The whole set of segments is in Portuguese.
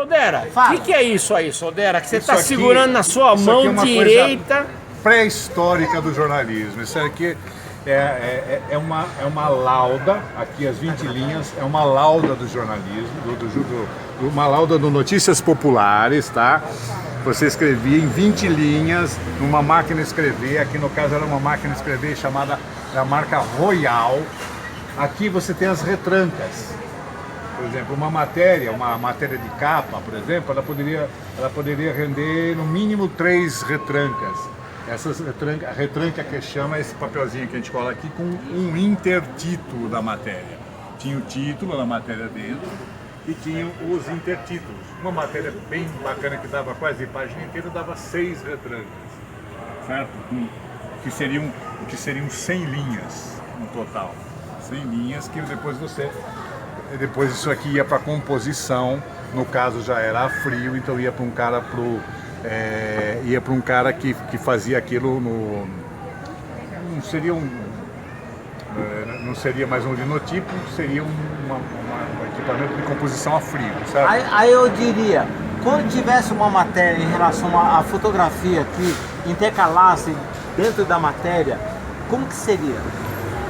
Sodera, o que é isso aí, Sodera? Que você está aqui, segurando na sua mão direita. Pré-histórica do jornalismo. Isso aqui é uma lauda, aqui as 20 linhas, é uma lauda do jornalismo, uma lauda do Notícias Populares, tá? Você escrevia em 20 linhas, numa máquina de escrever, aqui no caso era uma máquina de escrever chamada da marca Royal. Aqui você tem as retrancas. Por exemplo, uma matéria de capa, por exemplo, ela poderia render no mínimo 3 retrancas. A retranca que chama esse papelzinho que a gente cola aqui com um intertítulo da matéria. Tinha o título da matéria dentro e tinha os intertítulos. Uma matéria bem bacana que dava quase a página inteira, dava 6 retrancas, certo? Que seriam 100 linhas no total. 100 linhas que depois isso aqui ia para composição, no caso já era a frio, então ia para um cara que fazia aquilo não seria mais um linotipo, seria um equipamento de composição a frio, certo? Aí eu diria, quando tivesse uma matéria em relação à fotografia que intercalasse dentro da matéria, como que seria?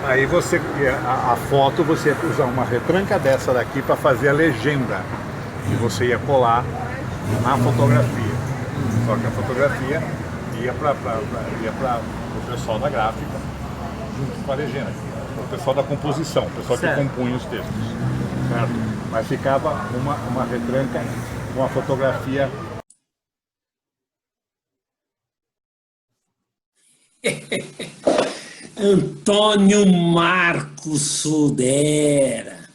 Aí a foto você ia usar uma retranca dessa daqui para fazer a legenda que você ia colar na fotografia. Só que a fotografia ia para o pessoal da gráfica junto com a legenda, o pessoal da composição, o pessoal que compunha os textos, certo? Mas ficava uma retranca com a fotografia. Antônio Marcos Sodera.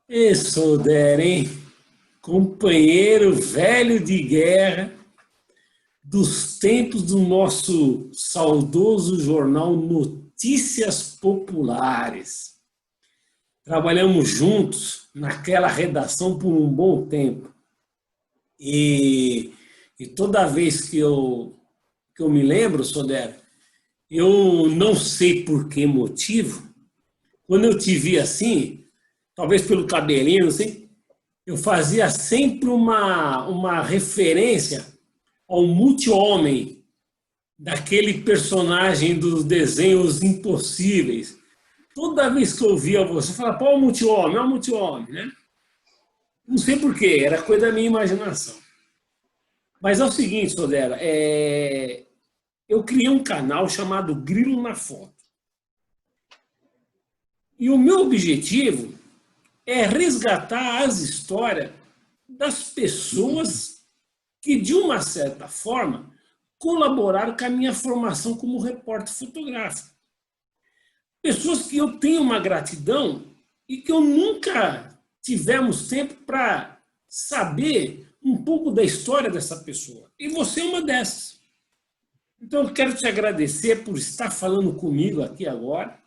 E Sodera, hein? Companheiro velho de guerra dos tempos do nosso saudoso jornal Notícias Populares. Trabalhamos juntos naquela redação por um bom tempo. E toda vez que eu me lembro, Sodera, eu não sei por que motivo, quando eu te vi assim, talvez pelo cabelinho, não sei, eu fazia sempre uma referência ao multi-homem, daquele personagem dos desenhos impossíveis. Toda vez que eu via você, eu falava, pô, é o multi-homem, né? Não sei por quê, era coisa da minha imaginação. Mas é o seguinte, Sodera, eu criei um canal chamado Grilo na Foto. E o meu objetivo é resgatar as histórias das pessoas que, de uma certa forma, colaboraram com a minha formação como repórter fotográfico. Pessoas que eu tenho uma gratidão e que eu nunca tivemos tempo para saber um pouco da história dessa pessoa. E você é uma dessas. Então, eu quero te agradecer por estar falando comigo aqui agora,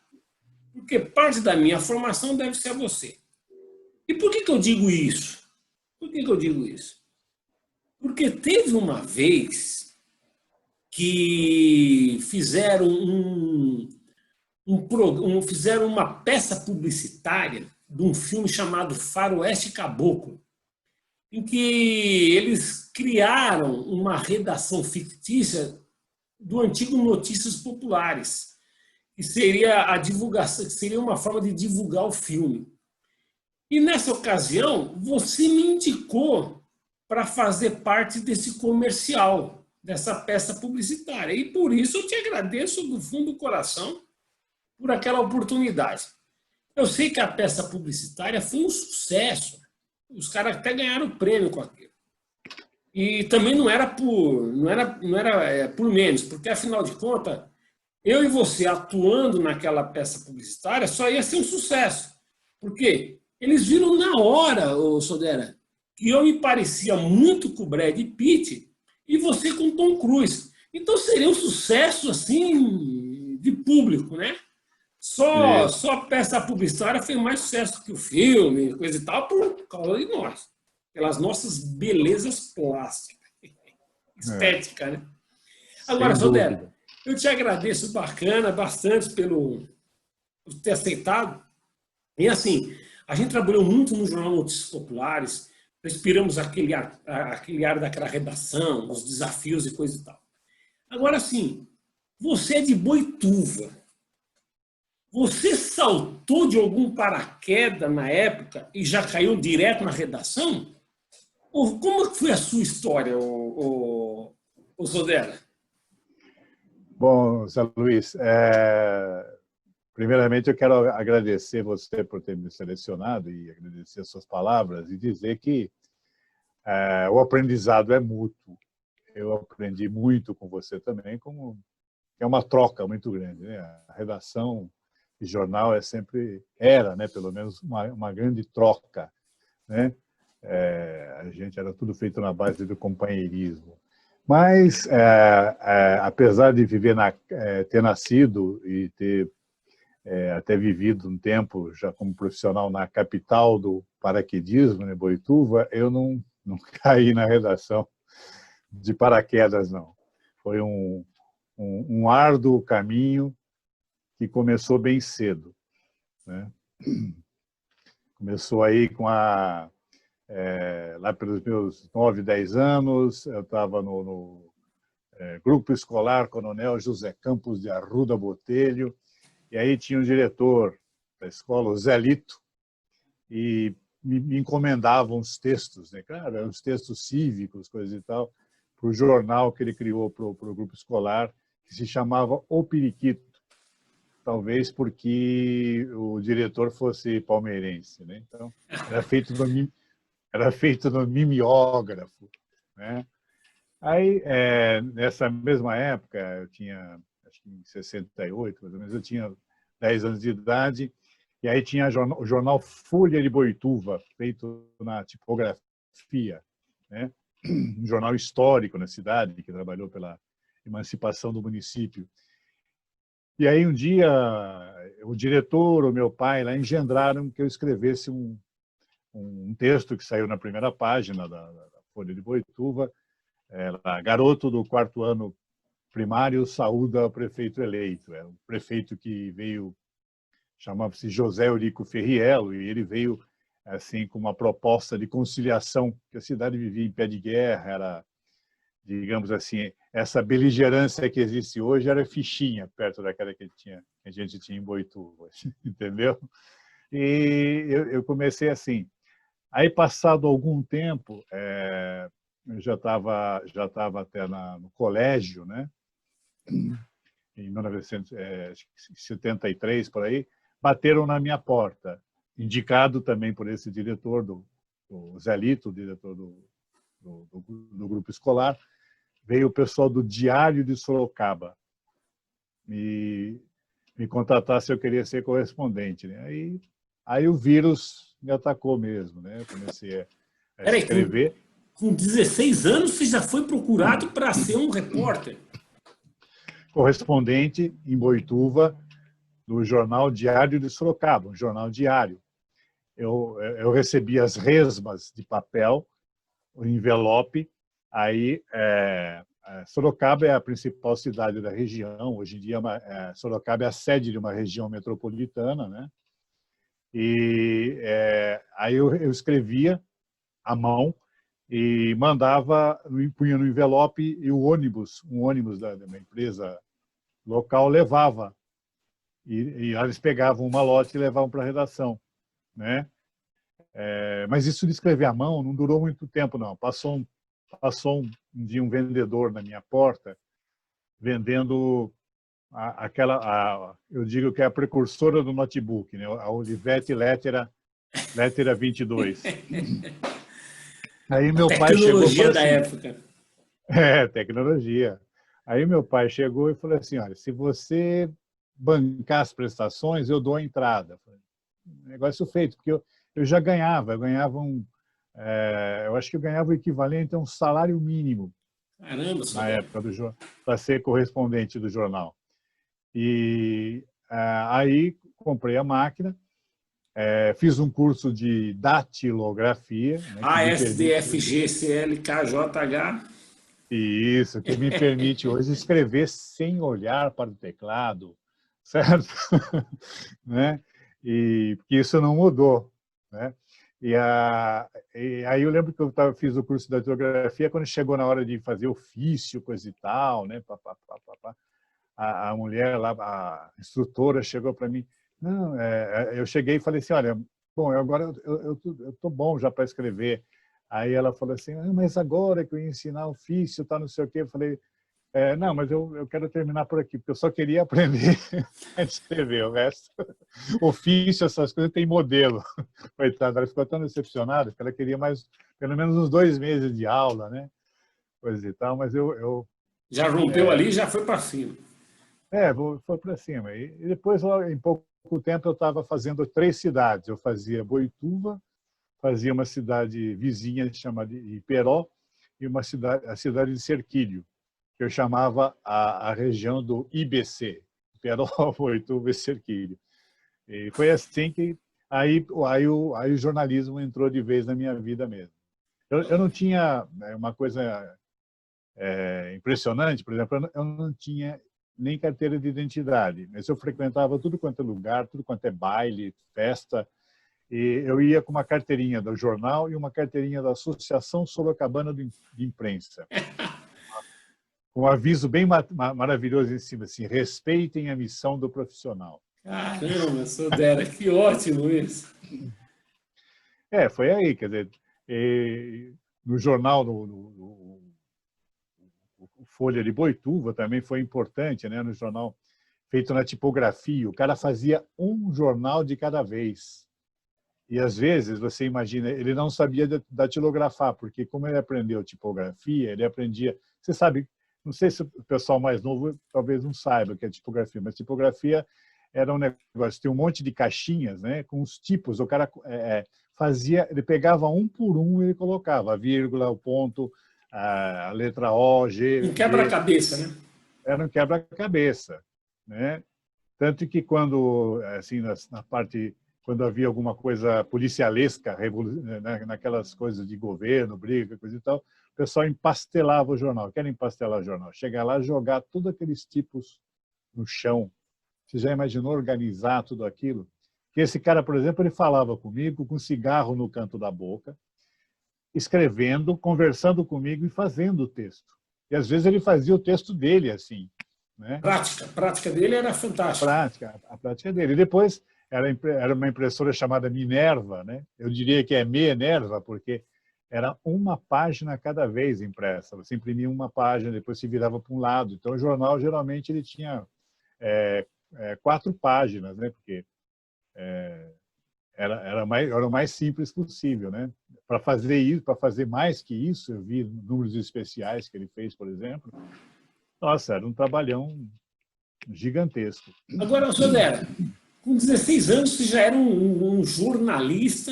porque parte da minha formação deve ser você. E por que eu digo isso? Por que eu digo isso? Porque teve uma vez que fizeram fizeram uma peça publicitária de um filme chamado Faroeste Caboclo, em que eles criaram uma redação fictícia do antigo Notícias Populares, que seria a divulgação, que seria uma forma de divulgar o filme. E nessa ocasião, você me indicou para fazer parte desse comercial, dessa peça publicitária. E por isso eu te agradeço do fundo do coração por aquela oportunidade. Eu sei que a peça publicitária foi um sucesso. Os caras até ganharam prêmio com aquilo. E também não era por menos, porque, afinal de contas, eu e você atuando naquela peça publicitária só ia ser um sucesso. Por quê? Eles viram na hora, Sodera, que eu me parecia muito com o Brad Pitt e você com Tom Cruise. Então seria um sucesso assim de público, né? Só a peça publicitária fez mais sucesso que o filme, coisa e tal, por causa de nós, pelas nossas belezas plásticas, estética, né? Agora, Sodera, eu te agradeço bastante por ter aceitado. E assim, a gente trabalhou muito no Jornal Notícias Populares, respiramos aquele ar daquela redação, os desafios e coisa e tal. Agora, sim, você é de Boituva. Você saltou de algum paraquedas na época e já caiu direto na redação? Ou como é que foi a sua história, o Sodera? Bom, Zé Luiz, primeiramente eu quero agradecer você por ter me selecionado e agradecer as suas palavras e dizer que o aprendizado é mútuo. Eu aprendi muito com você também, como é uma troca muito grande, né? A redação de jornal era, né, pelo menos uma grande troca, né? A gente era tudo feito na base do companheirismo. Mas, apesar de ter nascido e ter até vivido um tempo já como profissional na capital do paraquedismo, né, Boituva, eu não caí na redação de paraquedas, não. Foi um árduo caminho que começou bem cedo, né? Começou aí lá pelos meus 9, 10 anos, eu estava no Grupo Escolar Coronel José Campos de Arruda Botelho, e aí tinha um diretor da escola, o Zé Lito, e me encomendavam uns textos, né? Claro, eram uns textos cívicos, coisas e tal, para o jornal que ele criou para o grupo escolar, que se chamava O Periquito, talvez porque o diretor fosse palmeirense, né? Então, era feito no mimeógrafo, né? Aí, nessa mesma época, eu tinha, acho que em 68, mais ou menos, eu tinha 10 anos de idade, e aí tinha o jornal Folha de Boituva, feito na tipografia, né? Um jornal histórico na cidade, que trabalhou pela emancipação do município. E aí um dia o diretor, o meu pai lá engendraram que eu escrevesse um texto que saiu na primeira página da Folha de Boituva, garoto do 4º ano primário saúda o prefeito eleito. É um prefeito que veio, chamava-se José Eurico Ferriello, e ele veio assim com uma proposta de conciliação, que a cidade vivia em pé de guerra, era, digamos assim, essa beligerância que existe hoje era fichinha perto daquela que a gente tinha em Boituva, entendeu? E eu comecei assim. Aí, passado algum tempo, eu já estava até no colégio, né? Em 1973, por aí, bateram na minha porta, indicado também por esse diretor, do Zé Lito, o diretor do grupo escolar. Veio o pessoal do Diário de Sorocaba me contatar se eu queria ser correspondente, né? Aí o vírus me atacou mesmo, né? Eu comecei a escrever. Com 16 anos, você já foi procurado para ser um repórter? Correspondente em Boituva, do jornal Diário de Sorocaba, um jornal diário. Eu recebia as resmas de papel, o envelope. Aí, Sorocaba é a principal cidade da região. Hoje em dia, Sorocaba é a sede de uma região metropolitana, né? E aí eu escrevia à mão e mandava, punha no envelope, e um ônibus da minha empresa local levava. E eles pegavam um malote e levavam para a redação, né? Mas isso de escrever à mão não durou muito tempo, não. Passou um dia um vendedor na minha porta vendendo eu digo que é a precursora do notebook, né? A Olivetti Lettera 22. Aí meu pai chegou e falou da assim, época. Tecnologia. Aí meu pai chegou e falou assim, olha, se você bancar as prestações, eu dou a entrada. Negócio feito, porque eu já ganhava, eu acho que eu ganhava o equivalente a um salário mínimo. Caramba, na época para ser correspondente do jornal. E aí comprei a máquina, fiz um curso de datilografia. Né, ASDFGCLKJH. Isso, que me permite hoje escrever sem olhar para o teclado, certo? Né? E porque isso não mudou, né? E aí eu lembro que fiz o curso de datilografia, quando chegou na hora de fazer ofício, coisa e tal, né? A mulher lá, a instrutora, chegou para mim. Não, eu cheguei e falei assim, olha, bom, agora eu tô bom já para escrever. Aí ela falou assim, mas agora que eu ia ensinar ofício, tá, não sei o quê. Eu falei, não, mas eu quero terminar por aqui, porque eu só queria aprender a escrever. O resto, ofício, essas coisas, tem modelo. Coitada, ela ficou tão decepcionada que ela queria mais, pelo menos uns 2 meses de aula, né? Coisa e tal, mas Já rompeu ali e já foi para cima. foi para cima. E depois, em pouco tempo, eu estava fazendo 3 cidades. Eu fazia Boituva, fazia uma cidade vizinha chamada Iperó e a cidade de Serquilho, que eu chamava a região do IBC, Iperó, Boituva e Serquilho. E foi assim que aí o jornalismo entrou de vez na minha vida mesmo. Eu não tinha uma coisa impressionante, por exemplo, eu não tinha nem carteira de identidade, mas eu frequentava tudo quanto é lugar, tudo quanto é baile, festa, e eu ia com uma carteirinha do jornal e uma carteirinha da Associação Sorocabana de Imprensa, com um aviso bem maravilhoso em cima, assim, respeitem a missão do profissional. Caramba, Sodera, que ótimo isso. Foi aí, quer dizer, no jornal, o Folha de Boituva também foi importante, né? No jornal feito na tipografia, o cara fazia um jornal de cada vez. E às vezes, você imagina, ele não sabia datilografar, porque como ele aprendeu tipografia, ele aprendia... Você sabe, não sei se o pessoal mais novo talvez não saiba o que é tipografia, mas tipografia era um negócio, tem um monte de caixinhas, né, com os tipos, o cara fazia, ele pegava um por um e ele colocava a vírgula, o ponto, a letra O, G... Um quebra-cabeça, né? Era um quebra-cabeça, né? Tanto que quando, assim, na parte... Quando havia alguma coisa policialesca, naquelas coisas de governo, briga, coisa e tal, o pessoal empastelava o jornal. Quer empastelar o jornal? Chegar lá, jogar todos aqueles tipos no chão. Você já imaginou organizar tudo aquilo? Que esse cara, por exemplo, ele falava comigo com cigarro no canto da boca, escrevendo, conversando comigo e fazendo o texto. E às vezes ele fazia o texto dele assim, né? A prática dele era fantástica. A prática dele. E depois era uma impressora chamada Minerva, né? Eu diria que é Minerva, porque era uma página cada vez impressa. Você imprimia uma página, depois se virava para um lado. Então, o jornal, geralmente, ele tinha 4 páginas, né? Porque era o mais simples possível, né? Para fazer isso, para fazer mais que isso, eu vi números especiais que ele fez, por exemplo. Nossa, era um trabalhão gigantesco. Agora, Sodera, com 16 anos, você já era um jornalista,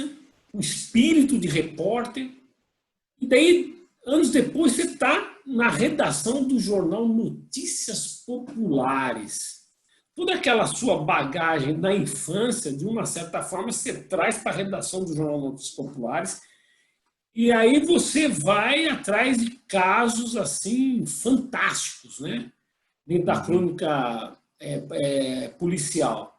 um espírito de repórter, e daí, anos depois, você está na redação do jornal Notícias Populares. Toda aquela sua bagagem da infância, de uma certa forma, você traz para a redação do jornal Notícias Populares, e aí você vai atrás de casos assim fantásticos, né? Dentro da crônica policial.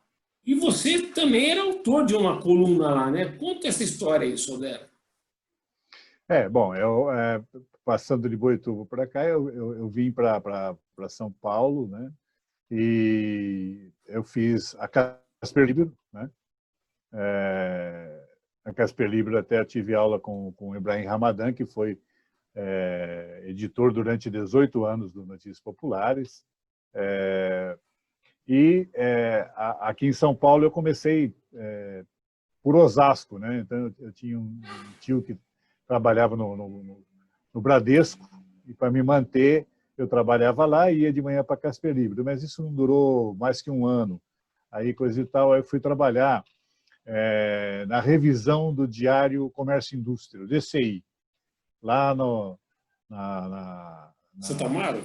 E você também era autor de uma coluna lá, né? Conta essa história aí, Sodera. Bom, passando de Boituva para cá, eu vim para São Paulo, né? E eu fiz a Casper Libero, né? A Casper Libero até tive aula com o Ibrahim Ramadan, que foi editor durante 18 anos do Notícias Populares. Aqui em São Paulo eu comecei por Osasco, né? Então eu tinha um tio que trabalhava no Bradesco e para me manter eu trabalhava lá e ia de manhã para Casper Libero, mas isso não durou mais que um ano. Aí coisa e tal, eu fui trabalhar na revisão do Diário Comércio e Indústria, o DCI, lá na Santo Amaro?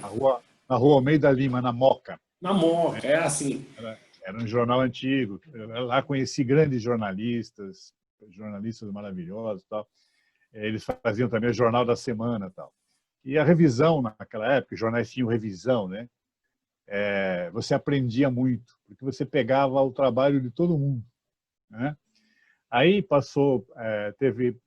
Na Rua Almeida Lima, na Moca. Na Moca, é assim. Era um jornal antigo. Lá conheci grandes jornalistas maravilhosos, tal. Eles faziam também o Jornal da Semana, tal. E a revisão naquela época, os jornais tinham revisão, né? Você aprendia muito, porque você pegava o trabalho de todo mundo, né? Aí passou, teve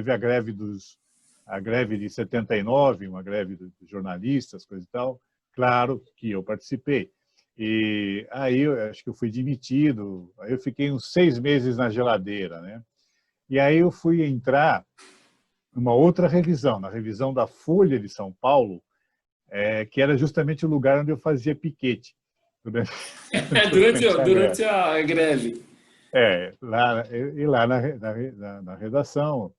a greve de 79, uma greve dos jornalistas, coisa e tal. Claro que eu participei. E aí eu acho que eu fui demitido. Aí eu fiquei uns 6 meses na geladeira, né? E aí eu fui entrar numa outra revisão, na revisão da Folha de São Paulo, que era justamente o lugar onde eu fazia piquete durante, a greve. Durante a greve. Lá na redação,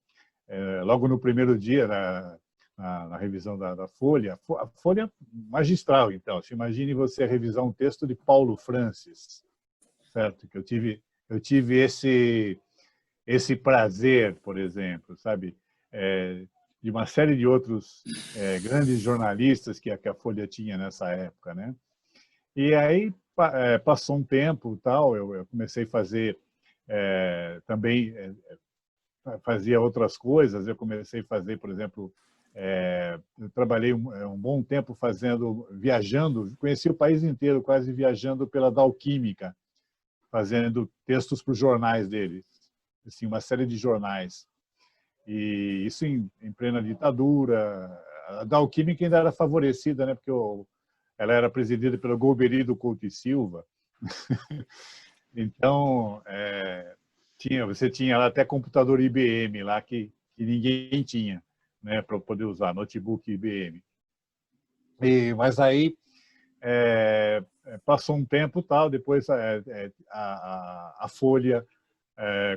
logo no primeiro dia, na revisão da Folha, a Folha magistral, então. Se imagine você revisar um texto de Paulo Francis, certo? Que eu tive esse prazer, por exemplo, sabe? De uma série de outros grandes jornalistas que a Folha tinha nessa época, né? E aí passou um tempo, tal, eu comecei a fazer também fazia outras coisas. Eu comecei a fazer, por exemplo, eu trabalhei um bom tempo viajando, conheci o país inteiro quase viajando pela Dalquímica, fazendo textos para os jornais deles, assim, uma série de jornais. E isso em plena ditadura. A Dalquímica ainda era favorecida, né, porque ela era presidida pelo Golbery do Couto e Silva. Então, você tinha lá até computador IBM lá que ninguém tinha, né, para poder usar, notebook IBM. Mas aí passou um tempo, tal, depois a Folha,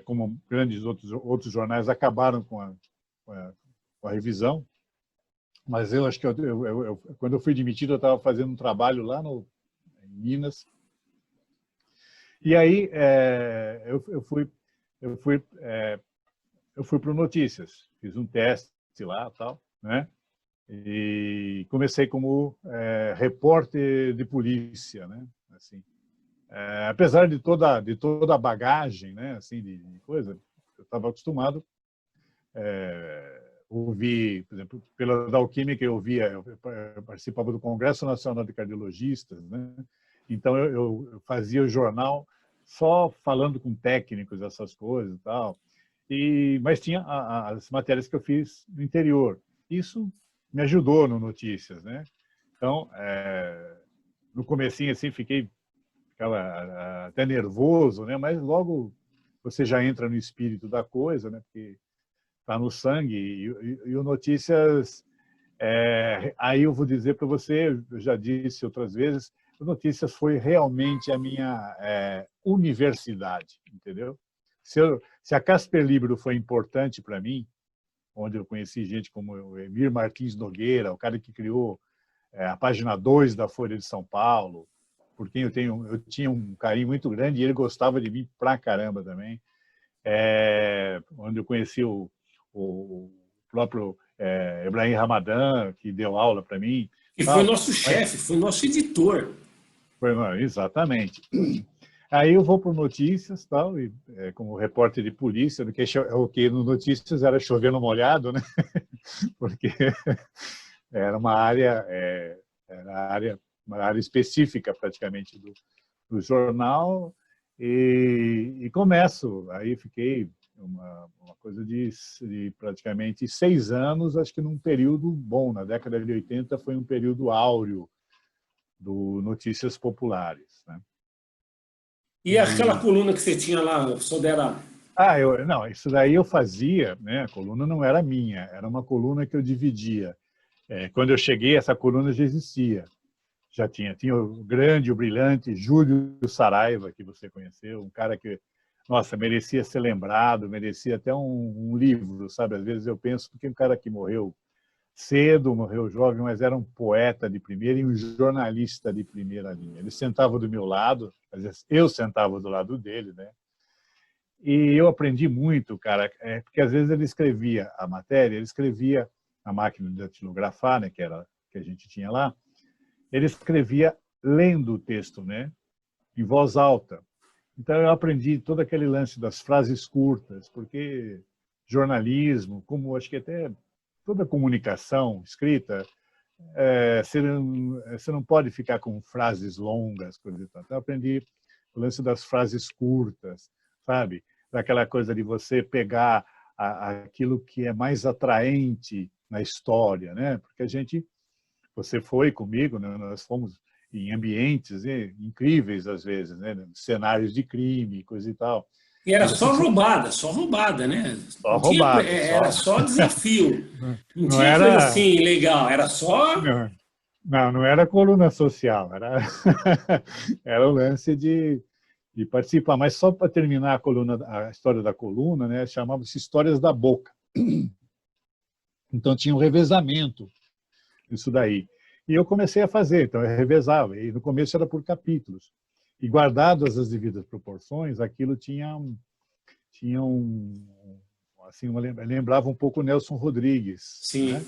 como grandes outros jornais, acabaram com a revisão. Mas eu acho que quando eu fui demitido, eu estava fazendo um trabalho lá em Minas. E aí eu fui para o Notícias, fiz um teste lá, tal, né? E comecei como repórter de polícia, né? Assim, apesar de toda a bagagem, né? Assim, de coisa, eu estava acostumado. Ouvi, por exemplo, pela Dalquímica, eu participava do Congresso Nacional de Cardiologistas, né? Então eu fazia o jornal só falando com técnicos, essas coisas e tal. Mas tinha as matérias que eu fiz no interior. Isso me ajudou no Notícias, né? Então, no comecinho assim ficava até nervoso, né? Mas logo você já entra no espírito da coisa, né? Porque está no sangue. E o Notícias, aí eu vou dizer para você, eu já disse outras vezes, o Notícias foi realmente a minha universidade, entendeu? Se a Casper Libro foi importante para mim, onde eu conheci gente como o Emir Martins Nogueira, o cara que criou a página 2 da Folha de São Paulo, por quem eu tinha um carinho muito grande, e ele gostava de mim pra caramba também. Onde eu conheci o próprio Ebrahim Ramadan, que deu aula para mim. E foi nosso chefe, foi nosso editor. Exatamente. Aí eu vou para Notícias, tal, e como repórter de polícia, o que no Notícias era chovendo molhado, né? Porque era uma área específica praticamente do jornal, e começo. Aí fiquei uma coisa de praticamente 6 anos, acho que num período bom. Na década de 80 foi um período áureo do Notícias Populares, né? E aquela coluna que você tinha lá, Sodera? Não, isso daí eu fazia, né? A coluna não era minha, era uma coluna que eu dividia. Quando eu cheguei, essa coluna já existia. Já tinha o grande, o brilhante Júlio Saraiva, que você conheceu, um cara que, nossa, merecia ser lembrado, merecia até um livro, sabe? Às vezes eu penso que um cara que morreu cedo, morreu jovem, mas era um poeta de primeira e um jornalista de primeira linha. Ele sentava do meu lado, às vezes eu sentava do lado dele, né? E eu aprendi muito, cara, porque às vezes ele escrevia a matéria, ele escrevia a máquina de datilografar, né, que a gente tinha lá, ele escrevia lendo o texto, né, em voz alta. Então eu aprendi todo aquele lance das frases curtas, porque jornalismo, como acho que até toda comunicação escrita, você não pode ficar com frases longas, coisa e tal. Então eu aprendi o lance das frases curtas, sabe? daquela coisa de você pegar aquilo que é mais atraente na história, né? Porque você foi comigo, né? Nós fomos em ambientes, né, incríveis às vezes, né? Cenários de crime, coisa e tal. E era E você só roubada, né? só Não tinha, roubado, era só desafio. Não não tinha coisa era, assim legal, era só. não era coluna social, era, era o lance de participar. Mas só para terminar a história da coluna, né, chamava-se Histórias da Boca. Então tinha um revezamento, isso daí. E eu comecei a fazer, então eu revezava, e no começo era por capítulos. E guardadas as devidas proporções, aquilo tinha assim, lembrava um pouco o Nelson Rodrigues, Sim. né?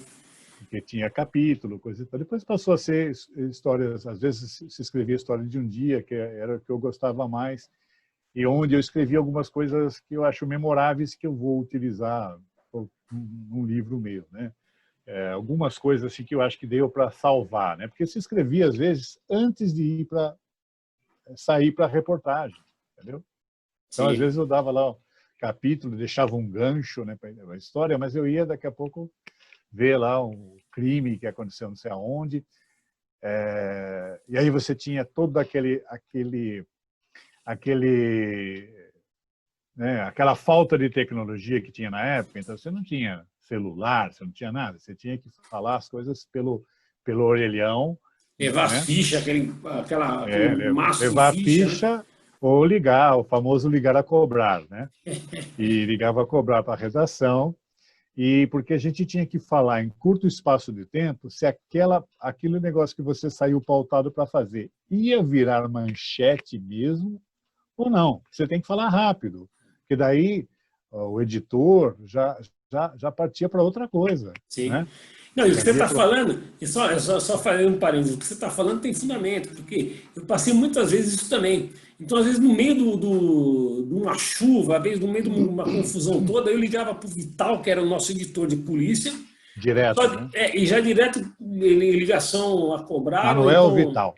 Porque tinha capítulo, coisa e tal. Depois passou a ser histórias, às vezes se escrevia História de um Dia, que era o que eu gostava mais, e onde eu escrevi algumas coisas que eu acho memoráveis que eu vou utilizar num livro meu, né? Algumas coisas assim que eu acho que deu para salvar, né? Porque se escrevia às vezes antes de sair para reportagem, entendeu? Então Sim. às vezes eu dava lá um capítulo, deixava um gancho, né, para a história, mas eu ia daqui a pouco ver lá um crime que aconteceu não sei aonde, e aí você tinha todo né, aquela falta de tecnologia que tinha na época, então você não tinha celular, você não tinha nada, você tinha que falar as coisas pelo orelhão, Levar as né? fichas, aquele maço de Levar a ficha, né? ficha ou ligar, o famoso ligar a cobrar, né? E ligava a cobrar para a redação, e porque a gente tinha que falar em curto espaço de tempo se aquele negócio que você saiu pautado para fazer ia virar manchete mesmo ou não. Você tem que falar rápido, porque daí o editor já partia para outra coisa, Sim. né? Não, e o que você Trazia está falando, e só fazendo um parênteses, o que você está falando tem fundamento, porque eu passei muitas vezes isso também. Então, às vezes, no meio de uma chuva, às vezes, no meio de uma confusão toda, eu ligava para o Vital, que era o nosso editor de polícia, direto, né? e já direto ligação a cobrar, Manuel Vital.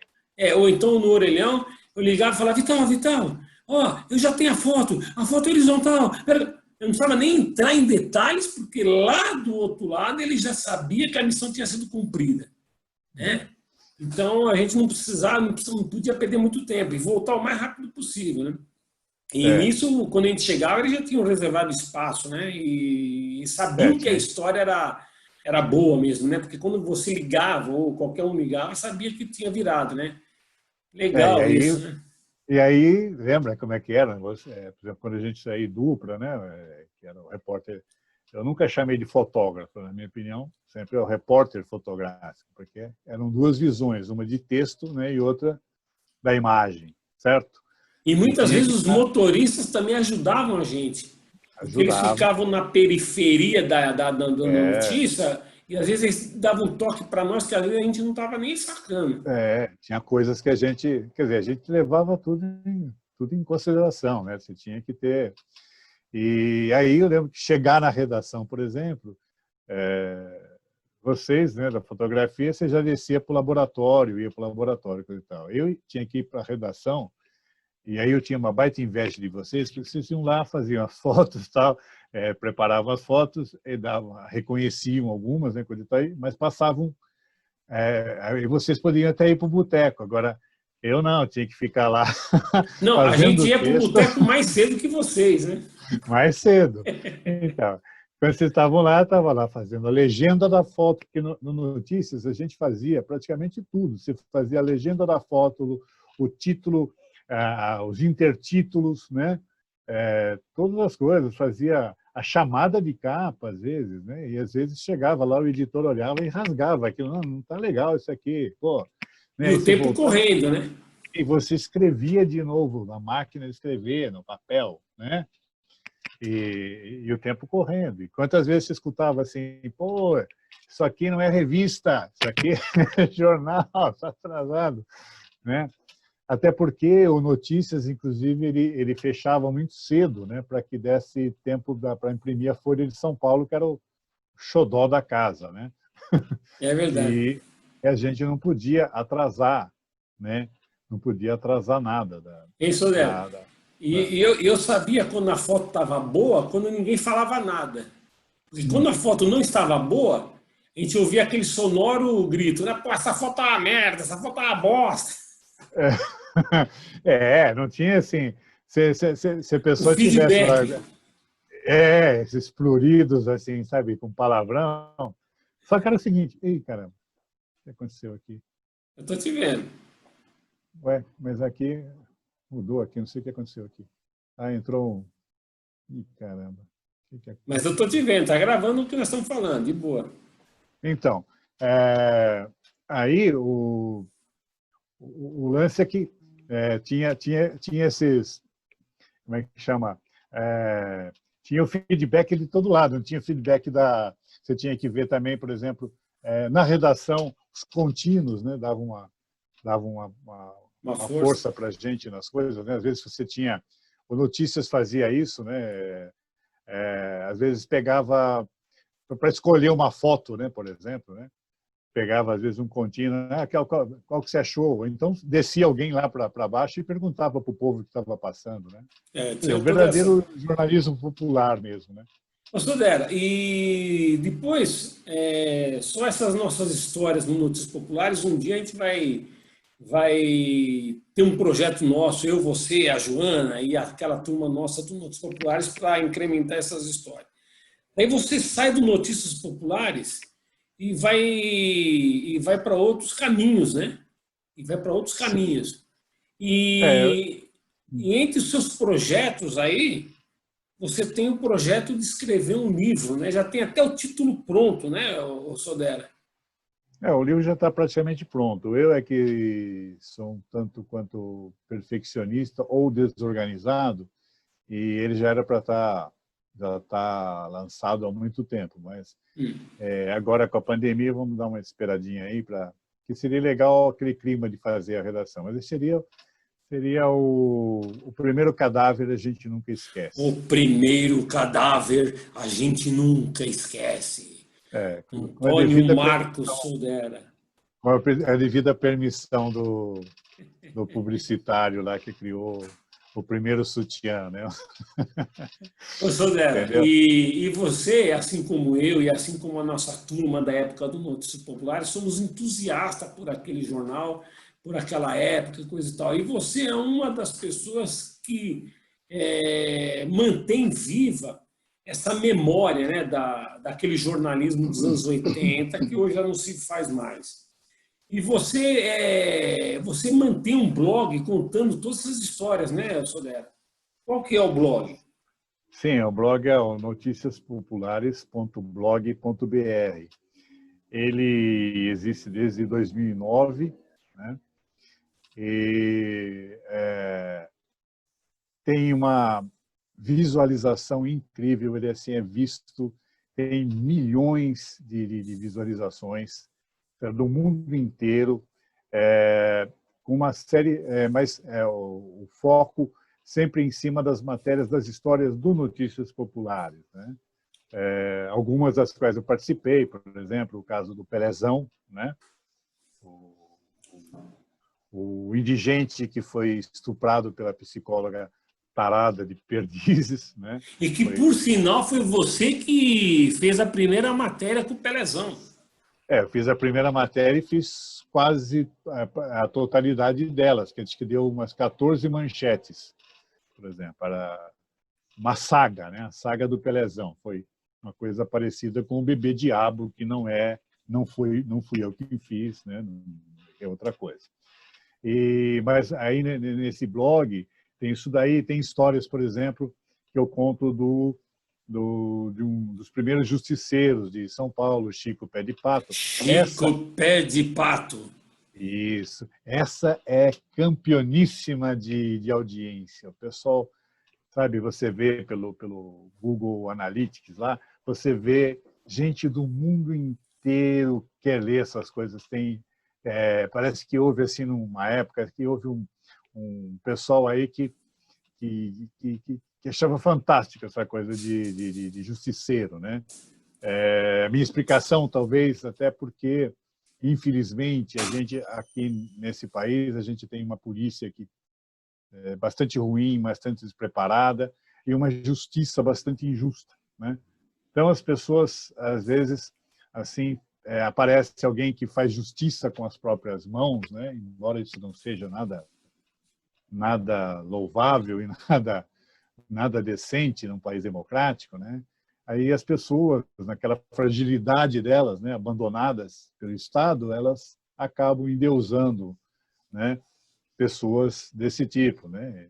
ou então no orelhão, eu ligava e falava, Vital, ó, eu já tenho a foto horizontal. Eu não precisava nem entrar em detalhes, porque lá do outro lado ele já sabia que a missão tinha sido cumprida, né? Então a gente não podia perder muito tempo e voltar o mais rápido possível, né? E nisso, quando a gente chegava, eles já tinham reservado espaço, né? E sabiam que a história era boa mesmo, né? Porque quando você ligava, ou qualquer um ligava, sabia que tinha virado, né? Legal isso, né? E aí, lembra como é que era? Por exemplo, quando a gente saía dupla, né? Que era o repórter, eu nunca chamei de fotógrafo, na minha opinião, sempre é o repórter fotográfico, porque eram duas visões, uma de texto, né, e outra da imagem, certo? E muitas vezes os motoristas também ajudavam a gente, porque eles ficavam na periferia da notícia e às vezes eles davam um toque para nós que às vezes a gente não estava nem sacando. Tinha coisas que a gente levava tudo em consideração, né? Você tinha que ter. E aí eu lembro que chegar na redação, por exemplo, vocês, né, da fotografia, você já descia para o laboratório, ia para o laboratório e tal. Eu tinha que ir para a redação. E aí eu tinha uma baita inveja de vocês, porque vocês iam lá, faziam as fotos, tal, preparavam as fotos, reconheciam algumas, né, coisa e tal, mas passavam. Aí vocês podiam até ir para o boteco. Agora, eu não, tinha que ficar lá. Não, a gente ia para o boteco mais cedo que vocês, né? Mais cedo. Então, quando vocês estavam lá, eu estava lá fazendo a legenda da foto, porque no Notícias a gente fazia praticamente tudo. Você fazia a legenda da foto, o título, os intertítulos, né? Todas as coisas, fazia a chamada de capa às vezes, né? E às vezes chegava lá, o editor olhava e rasgava aquilo, não está legal isso aqui, pô. Né? E o tempo correndo, né? E você escrevia de novo na máquina de escrever, no papel, né? E o tempo correndo. E quantas vezes você escutava assim, pô, isso aqui não é revista, isso aqui é jornal, está atrasado, né? Até porque o Notícias, inclusive, ele fechava muito cedo, né, para que desse tempo para imprimir a Folha de São Paulo, que era o xodó da casa, né? É verdade. E a gente não podia atrasar, né? Não podia atrasar nada. E eu sabia quando a foto estava boa, quando ninguém falava nada. Porque quando a foto não estava boa, a gente ouvia aquele sonoro grito, né? Pô, essa foto é uma merda, essa foto é uma bosta. Não tinha assim. Se a O pessoa tivesse lá, feedback. esses floridos, assim, sabe, com palavrão. Só que era o seguinte, ei, caramba, o que aconteceu aqui? Eu tô te vendo. Ué, mas aqui mudou aqui, não sei o que aconteceu aqui. Ah, entrou um. Ih, caramba. O que Mas eu tô te vendo, tá gravando o que nós estamos falando, de boa. Então, aí o lance é que tinha esses, como é que chama? Tinha o feedback de todo lado, não tinha feedback você tinha que ver também, por exemplo, na redação, os contínuos, né, davam uma força para a gente nas coisas, né? Às vezes você tinha, o Notícias fazia isso, né? Às vezes pegava para escolher uma foto, né, por exemplo, né? Pegava às vezes um contínuo, qual que você achou? Então descia alguém lá para baixo e perguntava para o povo que estava passando, né? Tinha O toda essa. verdadeiro jornalismo popular mesmo, né? Pastor Dera, e depois, só essas nossas histórias no Notícias Populares, um dia a gente vai ter um projeto nosso, eu, você, a Joana e aquela turma nossa do Notícias Populares para incrementar essas histórias. Aí você sai do Notícias Populares e vai para outros caminhos, né? E vai para outros caminhos. E entre os seus projetos aí, você tem o projeto de escrever um livro, né? Já tem até o título pronto, né, Sodera? O livro já está praticamente pronto. Eu é que sou um tanto quanto perfeccionista ou desorganizado, e ele já era para já tá lançado há muito tempo, mas agora com a pandemia vamos dar uma esperadinha aí que seria legal aquele clima de fazer a redação. Mas seria o primeiro cadáver a gente nunca esquece. O primeiro cadáver a gente nunca esquece. Antônio Marcos Sodera. Com a devida permissão do publicitário lá que criou o primeiro sutiã, né? Ô, Sodera, e você, assim como eu e assim como a nossa turma da época do Notícias Populares, somos entusiastas por aquele jornal, por aquela época, coisa e tal. E você é uma das pessoas que mantém viva essa memória, né, daquele jornalismo dos anos 80, que hoje já não se faz mais. E você mantém um blog contando todas essas histórias, né, Sodera? Qual que é o blog? Sim, o blog é o noticiaspopulares.blog.br. Ele existe desde 2009, né? E tem uma visualização incrível, ele assim é visto, tem milhões de visualizações do mundo inteiro, com uma série, mas o foco sempre em cima das matérias, das histórias do Notícias Populares, né? Algumas das quais eu participei, por exemplo, o caso do Pelezão, né? O indigente que foi estuprado pela psicóloga tarada de Perdizes, né? E que, por sinal, foi você que fez a primeira matéria com o Pelezão. Eu fiz a primeira matéria e fiz quase a totalidade delas, que a gente deu umas 14 manchetes, por exemplo, para uma saga, né? A saga do Pelezão. Foi uma coisa parecida com o Bebê Diabo, que não fui eu que fiz, né? É outra coisa. Mas aí nesse blog tem isso daí, tem histórias, por exemplo, que eu conto de um dos primeiros justiceiros de São Paulo, Chico Pé de Pato. Pé de Pato. Isso. Essa é campeoníssima de audiência. O pessoal, sabe, você vê pelo Google Analytics lá, você vê gente do mundo inteiro quer ler essas coisas. Parece que houve, assim, numa época, que houve um pessoal aí que achava fantástica essa coisa de justiceiro, né? Minha explicação, talvez, até porque, infelizmente, a gente aqui nesse país, a gente tem uma polícia que bastante ruim, bastante despreparada e uma justiça bastante injusta, né? Então as pessoas às vezes assim aparece alguém que faz justiça com as próprias mãos, né? Embora isso não seja nada louvável e nada decente num país democrático, né? Aí as pessoas, naquela fragilidade delas, né, abandonadas pelo Estado, elas acabam endeusando, né, pessoas desse tipo, né?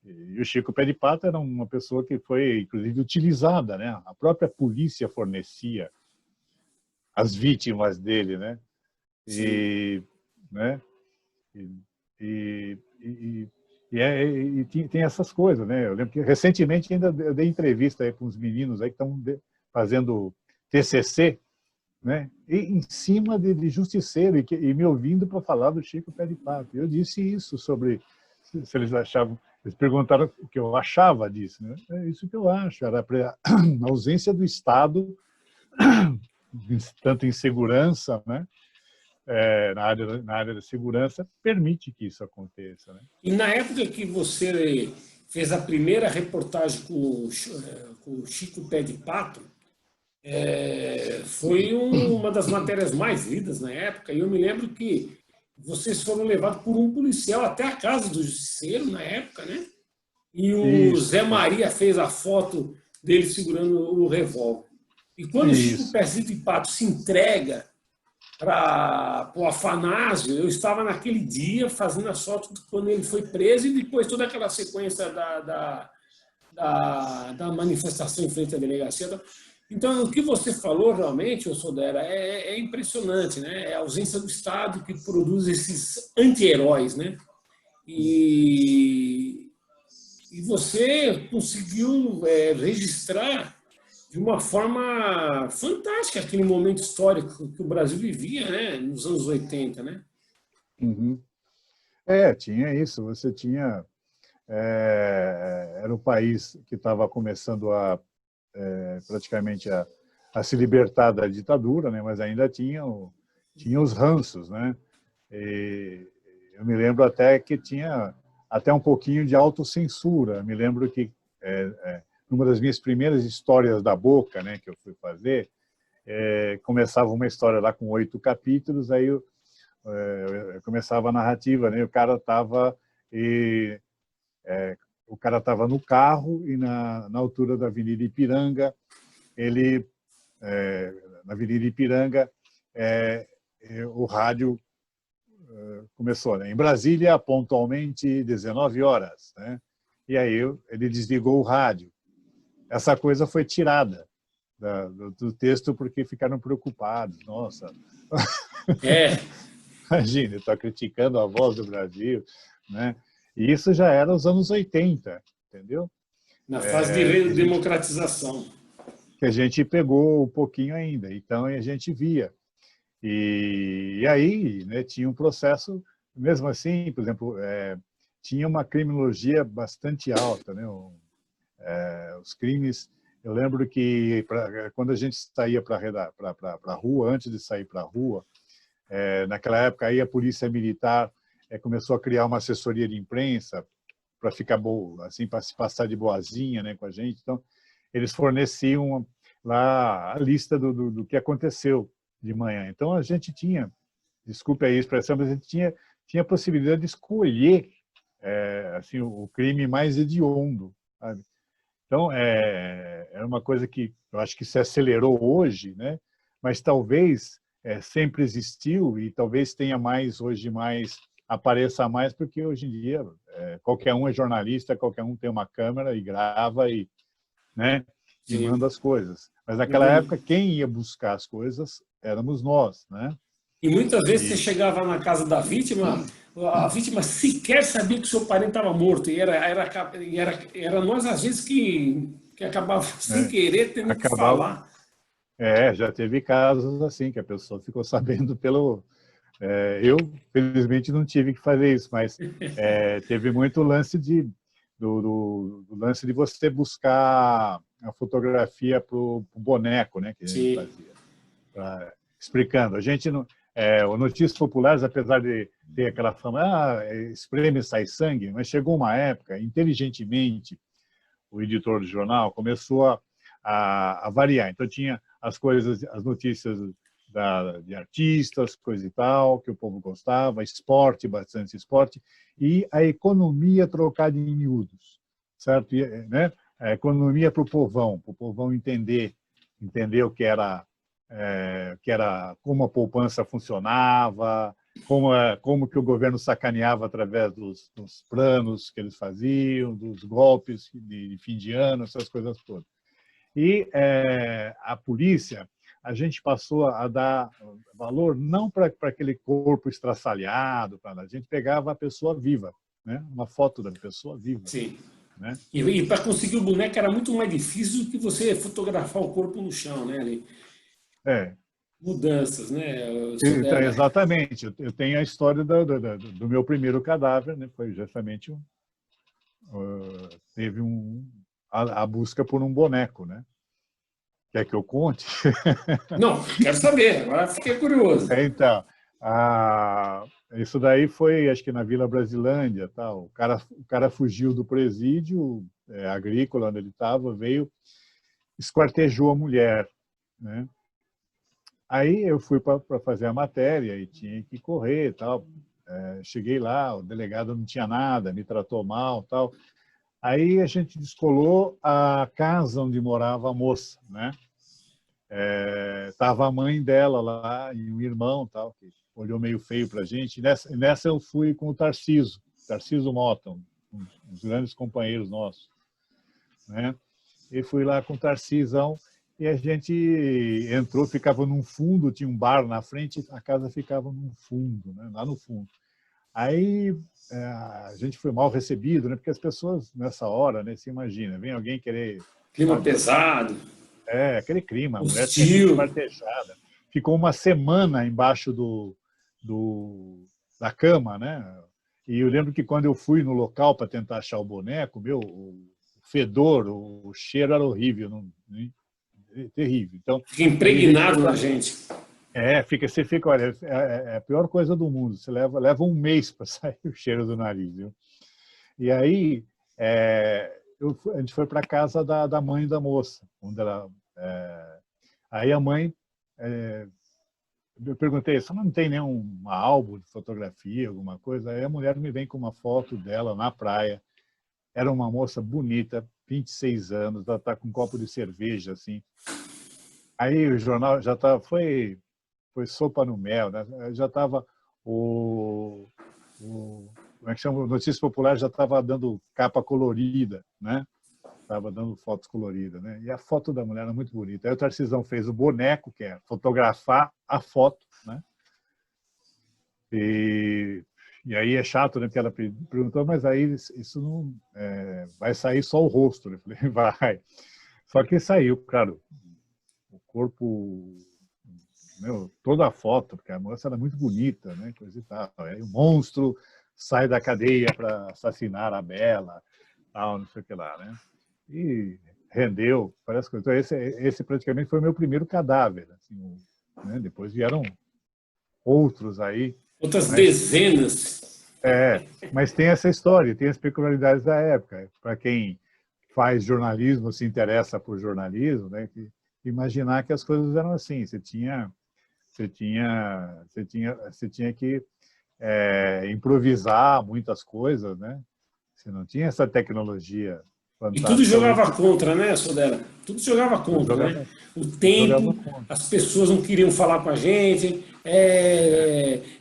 E o Chico Pé de Pata era uma pessoa que foi, inclusive, utilizada, né? A própria polícia fornecia as vítimas dele, né? E, né? E, e, tem essas coisas, né? Eu lembro que recentemente ainda eu dei entrevista aí com uns meninos aí que estão fazendo TCC, né? E em cima de justiceiro e me ouvindo para falar do Chico Pé de Pata. Eu disse isso sobre se eles achavam, eles perguntaram o que eu achava disso, né? É isso que eu acho, era a ausência do Estado, tanto em segurança, né? Na área da segurança, permite que isso aconteça, né? E na época que você fez a primeira reportagem com o Chico Pé de Pato, foi uma das matérias mais lidas na época, e eu me lembro que vocês foram levados por um policial até a casa do justiceiro na época, né? E o Zé Maria fez a foto dele segurando o revólver. E quando o Chico Pé de Pato se entrega para o Afanásio, eu estava naquele dia fazendo as fotos quando ele foi preso e depois toda aquela sequência da manifestação em frente à delegacia. Então, o que você falou realmente, Sodera, é impressionante, né? É a ausência do Estado que produz esses anti-heróis, né? E você conseguiu registrar de uma forma fantástica aquele momento histórico que o Brasil vivia, né? Nos anos 80, né? Uhum. Tinha isso. Você tinha... era um país que estava começando praticamente a se libertar da ditadura, né? Mas ainda tinha os ranços, né? E eu me lembro até que tinha até um pouquinho de autocensura. Me lembro que numa das minhas primeiras histórias da Boca, né, que eu fui fazer, começava uma história lá com 8 capítulos, aí eu começava a narrativa, né? O cara estava no carro e na altura da Avenida Ipiranga, na Avenida Ipiranga, o rádio começou, né? Em Brasília, pontualmente, 19 horas, né? E aí ele desligou o rádio. Essa coisa foi tirada do texto porque ficaram preocupados. Nossa, imagina, está criticando a voz do Brasil, né? E isso já era nos anos 80, entendeu? Na fase de redemocratização. Que a gente pegou um pouquinho ainda, então a gente via. E aí, né, tinha um processo, mesmo assim, por exemplo, tinha uma criminologia bastante alta, né? Os crimes, eu lembro que quando a gente saía para a rua, antes de sair para a rua, naquela época aí a polícia militar começou a criar uma assessoria de imprensa para ficar boa, assim, para se passar de boazinha, né, com a gente. Então, eles forneciam lá a lista do que aconteceu de manhã. Então, a gente tinha, desculpe a expressão, mas a gente tinha a possibilidade de escolher assim, o crime mais hediondo, sabe? Então, era uma coisa que eu acho que se acelerou hoje, né? Mas talvez sempre existiu e talvez tenha mais hoje, apareça mais, porque hoje em dia qualquer um é jornalista, qualquer um tem uma câmera e grava né? E manda as coisas. Mas naquela época, quem ia buscar as coisas éramos nós, né? E muitas vezes você chegava na casa da vítima, a vítima sequer sabia que o seu parente estava morto. E era nós, às vezes, que acabava sem querer tendo que falar. Já teve casos assim, que a pessoa ficou sabendo pelo... eu, felizmente, não tive que fazer isso, mas teve muito lance do lance de você buscar a fotografia para o boneco, né, que a gente fazia. Explicando. A gente não... o Notícias Populares, apesar de ter aquela fama, espreme e sai sangue, mas chegou uma época, inteligentemente, o editor do jornal começou a variar. Então tinha as coisas, as notícias de artistas, coisa e tal, que o povo gostava, esporte, bastante esporte, e a economia trocada em miúdos, certo? E, né? A economia para o povão entender o que era, como a poupança funcionava, como que o governo sacaneava através dos planos que eles faziam, dos golpes de fim de ano, essas coisas todas. E a polícia, a gente passou a dar valor não para aquele corpo estraçalhado, a gente pegava a pessoa viva, né? Uma foto da pessoa viva. Sim. Né? E para conseguir o boneco era muito mais difícil do que você fotografar o corpo no chão, né? Ali. Mudanças, né? Então, exatamente. Eu tenho a história do meu primeiro cadáver, né? Foi justamente teve a busca por um boneco, né? Quer que eu conte? Não, quero saber. Agora fiquei curioso. Então, isso daí foi, acho que na Vila Brasilândia, tal. O cara fugiu do presídio agrícola onde ele estava, veio, esquartejou a mulher, né? Aí eu fui para fazer a matéria e tinha que correr, tal. Cheguei lá, o delegado não tinha nada, me tratou mal, tal. Aí a gente descolou a casa onde morava a moça, né? Tava a mãe dela lá e um irmão, tal, que olhou meio feio para a gente. Nessa eu fui com o Tarciso Mota, um dos grandes companheiros nossos, né? E fui lá com o Tarcisão e a gente entrou, ficava num fundo, tinha um bar na frente, a casa ficava num fundo, né? Lá no fundo. Aí a gente foi mal recebido, né? Porque as pessoas nessa hora, né? Se imagina, vem alguém querer... Clima pesado. Aquele clima, a mulher tinha Hostil. sido esquartejada. Ficou uma semana embaixo da cama, né? E eu lembro que quando eu fui no local para tentar achar o boneco, o fedor, o cheiro era horrível, terrível. Então, fica impregnado na gente. Você fica, olha, é a pior coisa do mundo. Você leva um mês para sair o cheiro do nariz, viu? E aí a gente foi para a casa da mãe da moça, onde ela. Aí a mãe, eu perguntei, você não tem nenhum álbum de fotografia, alguma coisa? Aí a mulher me vem com uma foto dela na praia. Era uma moça bonita, 26 anos, ela está com um copo de cerveja, assim. Aí o jornal já foi sopa no mel, né? Já estava como é que chama? Notícia Popular já estava dando capa colorida, né? Estava dando fotos coloridas, né? E a foto da mulher era muito bonita. Aí o Tarcisão fez o boneco, que é fotografar a foto, né? E aí é chato, né? Porque ela perguntou, mas aí isso não vai sair só o rosto, né? Eu falei, vai. Só que saiu, claro, o corpo, toda a foto, porque a moça era muito bonita, né? Coisa e tal. Aí o monstro sai da cadeia para assassinar a Bela, tal, não sei o que lá, né? E rendeu, parece que então, esse praticamente foi o meu primeiro cadáver, assim, né? Depois vieram outros aí. Outras dezenas. Mas tem essa história, tem as peculiaridades da época. Para quem faz jornalismo, se interessa por jornalismo, né? Que imaginar que as coisas eram assim. Você tinha que improvisar muitas coisas, né? Você não tinha essa tecnologia fantástica. E tudo jogava contra, né, Sodera? Tudo jogava contra, né? O tempo, as pessoas não queriam falar com a gente,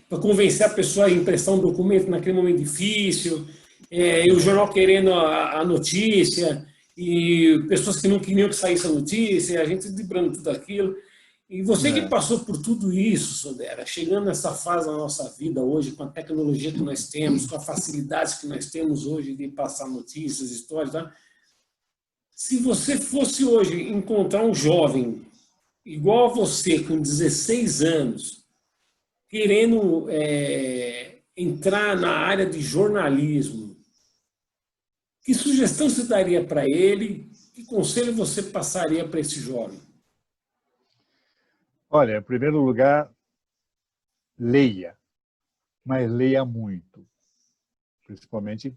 para convencer a pessoa a emprestar um documento naquele momento difícil, e o jornal querendo a notícia, e pessoas que não queriam que saísse a notícia, a gente librando tudo aquilo. E você que passou por tudo isso, Sodera, chegando nessa fase da nossa vida hoje, com a tecnologia que nós temos, com a facilidade que nós temos hoje de passar notícias, histórias, tá? Se você fosse hoje encontrar um jovem igual a você, com 16 anos, querendo entrar na área de jornalismo, que sugestão você daria para ele? Que conselho você passaria para esse jovem? Olha, em primeiro lugar, leia. mas leia muito. Principalmente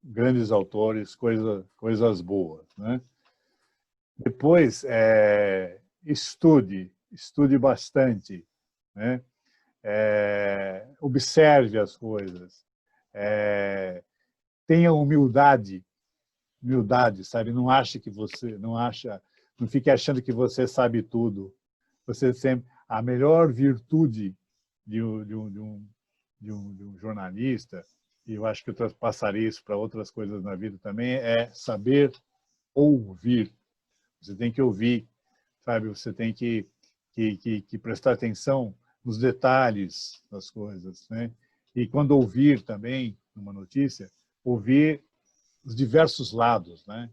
grandes autores, coisas boas, né? Depois, estude bastante, né? Observe as coisas, tenha humildade, sabe? Não fique achando que você sabe tudo. Você sempre, a melhor virtude de um jornalista, e eu acho que eu traspassarei isso para outras coisas na vida também, é saber ouvir. Você tem que ouvir, sabe? Você tem que prestar atenção nos detalhes das coisas, né? E quando ouvir também uma notícia, ouvir os diversos lados, né?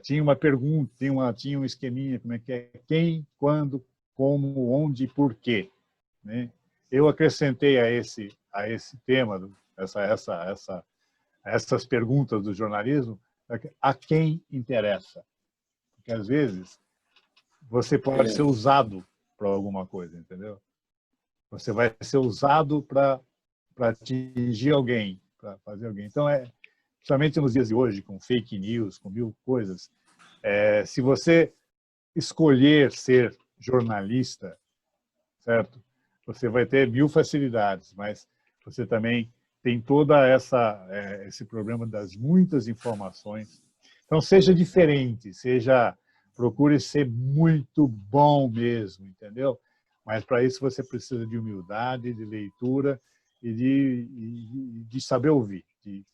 Tinha uma pergunta, tinha um esqueminha, como é que é? Quem, quando, como, onde e por quê, né? Eu acrescentei a esse tema, essas perguntas do jornalismo, a quem interessa. Porque, às vezes, você pode ser usado para alguma coisa, entendeu? Você vai ser usado para atingir alguém, para fazer alguém. Então, principalmente nos dias de hoje, com fake news, com 1000 coisas, se você escolher ser jornalista, certo? Você vai ter 1000 facilidades, mas você também tem toda esse problema das muitas informações. Então, seja diferente, procure ser muito bom mesmo, entendeu? Mas, para isso, você precisa de humildade, de leitura e de saber ouvir, de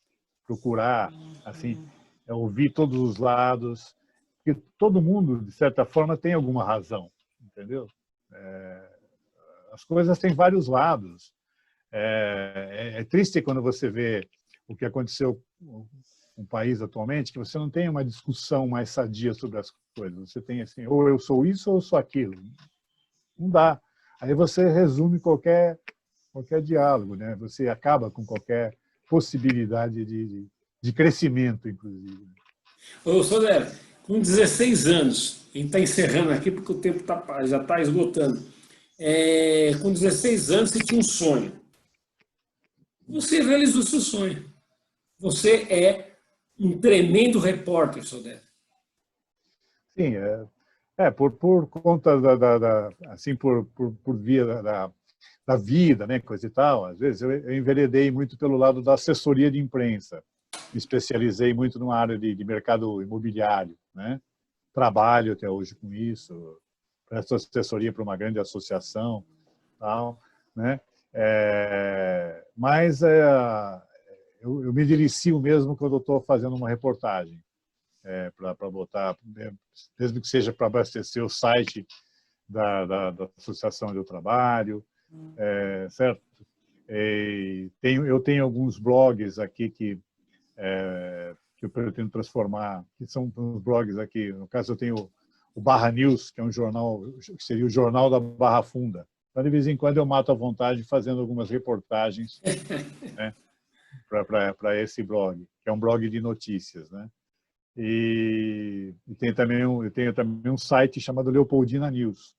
procurar, assim, ouvir todos os lados, porque todo mundo, de certa forma, tem alguma razão, entendeu? As coisas têm vários lados. É triste quando você vê o que aconteceu com o país atualmente, que você não tem uma discussão mais sadia sobre as coisas. Você tem assim, ou eu sou isso ou eu sou aquilo. Não dá. Aí você resume qualquer diálogo, né? Você acaba com qualquer possibilidade de crescimento, inclusive. Ô, Sodré, com 16 anos, a gente está encerrando aqui porque o tempo já está esgotando. Com 16 anos, você tinha um sonho. Você realizou seu sonho. Você é um tremendo repórter, Sodré. Sim, por conta assim, por via da vida, né, coisa e tal. Às vezes eu enveredei muito pelo lado da assessoria de imprensa. Me especializei muito numa área de mercado imobiliário, né? Trabalho até hoje com isso, presto assessoria para uma grande associação, tal, né? Mas eu me delicio mesmo quando eu estou fazendo uma reportagem, para botar, mesmo que seja para abastecer o site da associação onde eu trabalho, certo? Eu tenho alguns blogs aqui que eu pretendo transformar, que são uns blogs aqui. No caso, eu tenho o Barra News, que é um jornal, que seria o jornal da Barra Funda. Então, de vez em quando, eu mato à vontade fazendo algumas reportagens, né, para esse blog, que é um blog de notícias, né? E eu tenho também um site chamado Leopoldina News,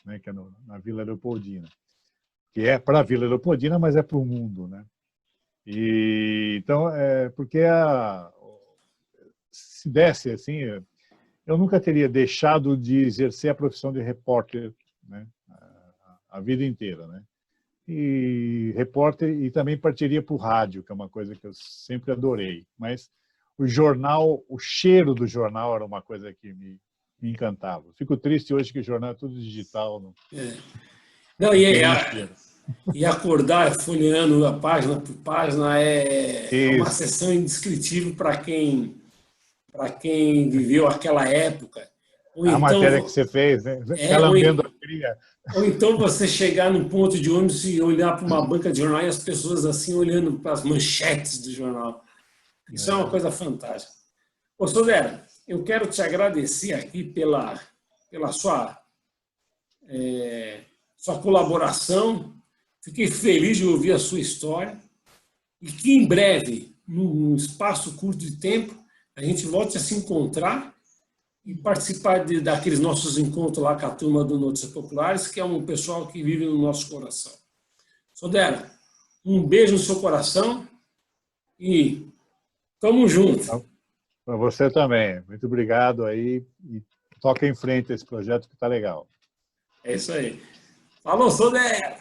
né, que é na Vila Leopoldina, que é para a Vila Leopoldina, mas é para o mundo, né? E então, porque se desse assim, eu nunca teria deixado de exercer a profissão de repórter, né, a vida inteira, né? E repórter, e também partiria para o rádio, que é uma coisa que eu sempre adorei. Mas o jornal, o cheiro do jornal era uma coisa que me encantava. Fico triste hoje que o jornal é tudo digital. Não, e acordar folheando a página por página é uma sessão indescritível para quem viveu aquela época. Ou então, matéria que você fez, né? Lambendo a cria. Ou então você chegar num ponto de ônibus e olhar para uma banca de jornal e as pessoas assim olhando para as manchetes do jornal. Isso é uma coisa fantástica. Ô, Sodré, eu quero te agradecer aqui pela sua colaboração. Fiquei feliz de ouvir a sua história e que em breve, num espaço curto de tempo, a gente volte a se encontrar e participar daqueles nossos encontros lá com a turma do Notícias Populares, que é um pessoal que vive no nosso coração. Sodré, Um beijo no seu coração e tamo junto. Para você também. Muito obrigado aí. E toca em frente esse projeto que está legal. É isso aí. Falou, Sodero!